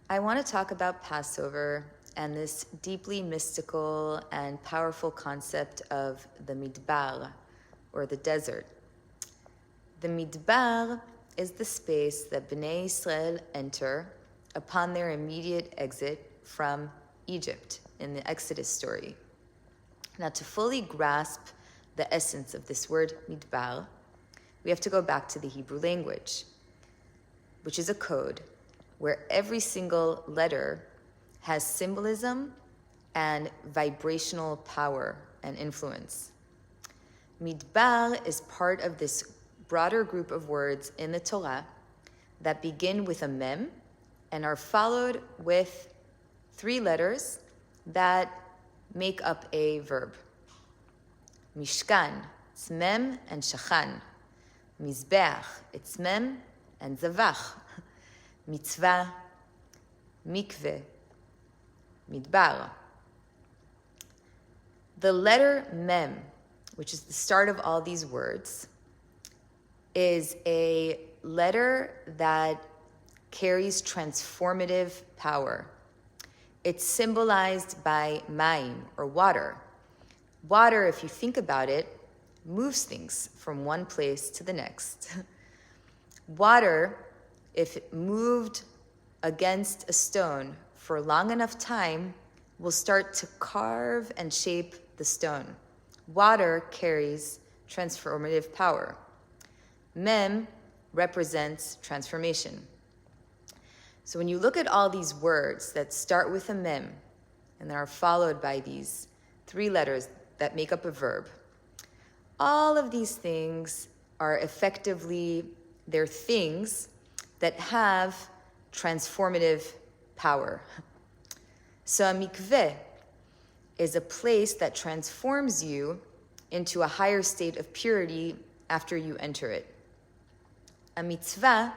I want to talk about Passover and this deeply mystical and powerful concept of the Midbar, or the desert. The Midbar is the space that Bnei Israel enter upon their immediate exit from Egypt in the Exodus story. Now, to fully grasp the essence of this word Midbar, we have to go back to the Hebrew language, which is a code where every single letter has symbolism and vibrational power and influence. Midbar is part of this broader group of words in the Torah that begin with a mem and are followed with 3 letters that make up a verb. Mishkan, it's mem and shachan. Mizbeach, it's mem and zavach. Mitzvah, mikveh, midbar. The letter mem, which is the start of all these words, is a letter that carries transformative power. It's symbolized by mayim, or water. Water, if you think about it, moves things from one place to the next. Water, if it moved against a stone for long enough time, will start to carve and shape the stone. Water carries transformative power. Mem represents transformation. So when you look at all these words that start with a mem and that are followed by these 3 letters that make up a verb, all of these things are effectively, they're things that have transformative power. So a mikveh is a place that transforms you into a higher state of purity after you enter it. A mitzvah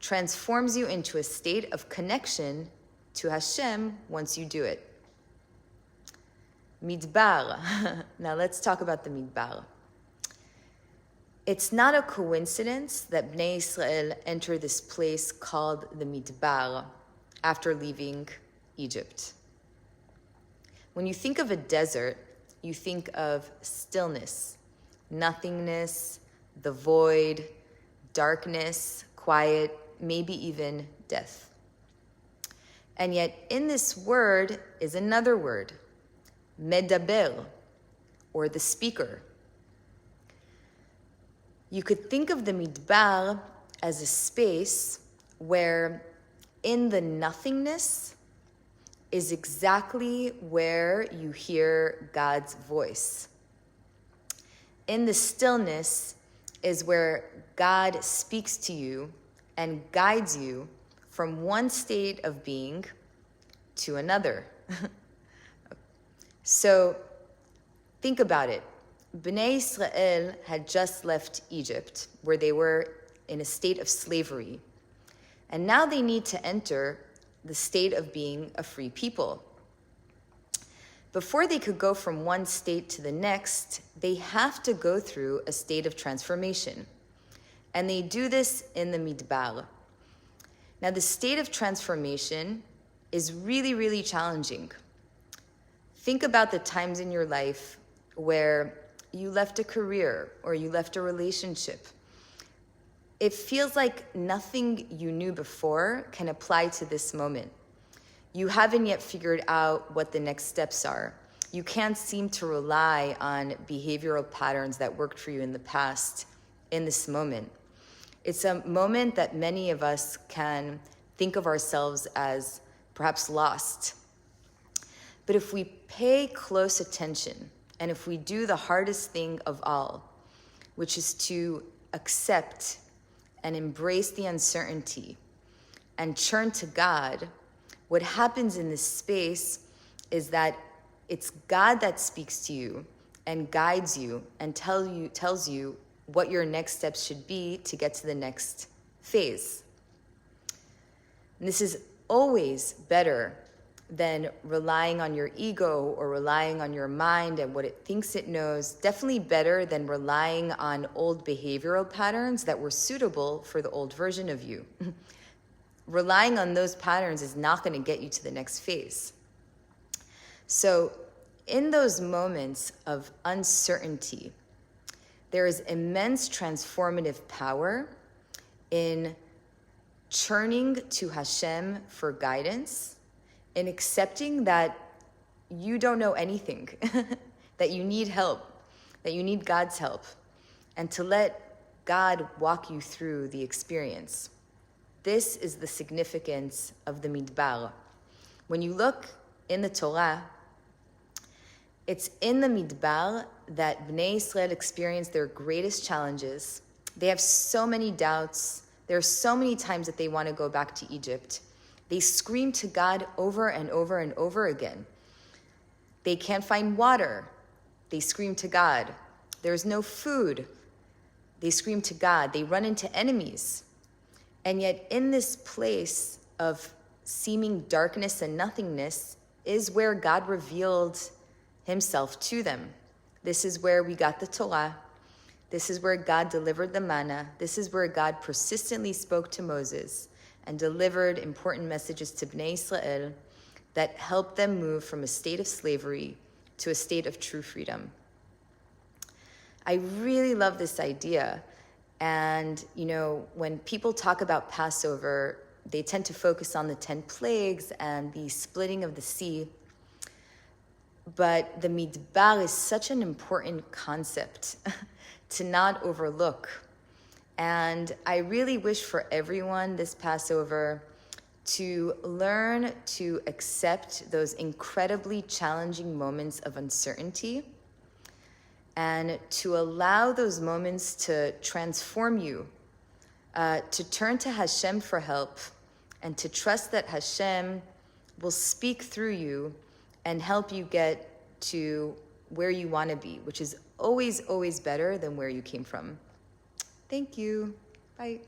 transforms you into a state of connection to Hashem once you do it. Midbar. Now let's talk about the Midbar. It's not a coincidence that Bnei Israel enter this place called the Midbar after leaving Egypt. When you think of a desert, you think of stillness, nothingness, the void, darkness, quiet, maybe even death. And yet in this word is another word, medber, or the speaker. You could think of the Midbar as a space where in the nothingness is exactly where you hear God's voice. In the stillness is where God speaks to you and guides you from one state of being to another. So think about it. Bnei Israel had just left Egypt, where they were in a state of slavery. And now they need to enter the state of being a free people. Before they could go from one state to the next, they have to go through a state of transformation. And they do this in the Midbar. Now, the state of transformation is really, really challenging. Think about the times in your life where you left a career or you left a relationship. It feels like nothing you knew before can apply to this moment. You haven't yet figured out what the next steps are. You can't seem to rely on behavioral patterns that worked for you in the past in this moment. It's a moment that many of us can think of ourselves as perhaps lost. But if we pay close attention, and if we do the hardest thing of all, which is to accept and embrace the uncertainty and turn to God, what happens in this space is that it's God that speaks to you and guides you and tells you what your next steps should be to get to the next phase. And this is always better than relying on your ego or relying on your mind and what it thinks it knows. Definitely better than relying on old behavioral patterns that were suitable for the old version of you. relying on those patterns is not going to get you to the next phase. So in those moments of uncertainty, there is immense transformative power in turning to Hashem for guidance, in accepting that you don't know anything, that you need help, that you need God's help, and to let God walk you through the experience. This is the significance of the Midbar. When you look in the Torah, it's in the Midbar that Bnei Israel experience their greatest challenges. They have so many doubts. There are so many times that they want to go back to Egypt. They scream to God over and over and over again. They can't find water. They scream to God. There's no food. They scream to God. They run into enemies. And yet in this place of seeming darkness and nothingness is where God revealed himself to them. This is where we got the Torah. This is where God delivered the manna. This is where God persistently spoke to Moses and delivered important messages to Bnei Israel that helped them move from a state of slavery to a state of true freedom. I really love this idea. And, when people talk about Passover, they tend to focus on the 10 plagues and the splitting of the sea. But the Midbar is such an important concept to not overlook. And I really wish for everyone this Passover to learn to accept those incredibly challenging moments of uncertainty and to allow those moments to transform you, to turn to Hashem for help and to trust that Hashem will speak through you and help you get to where you want to be, which is always, always better than where you came from. Thank you. Bye.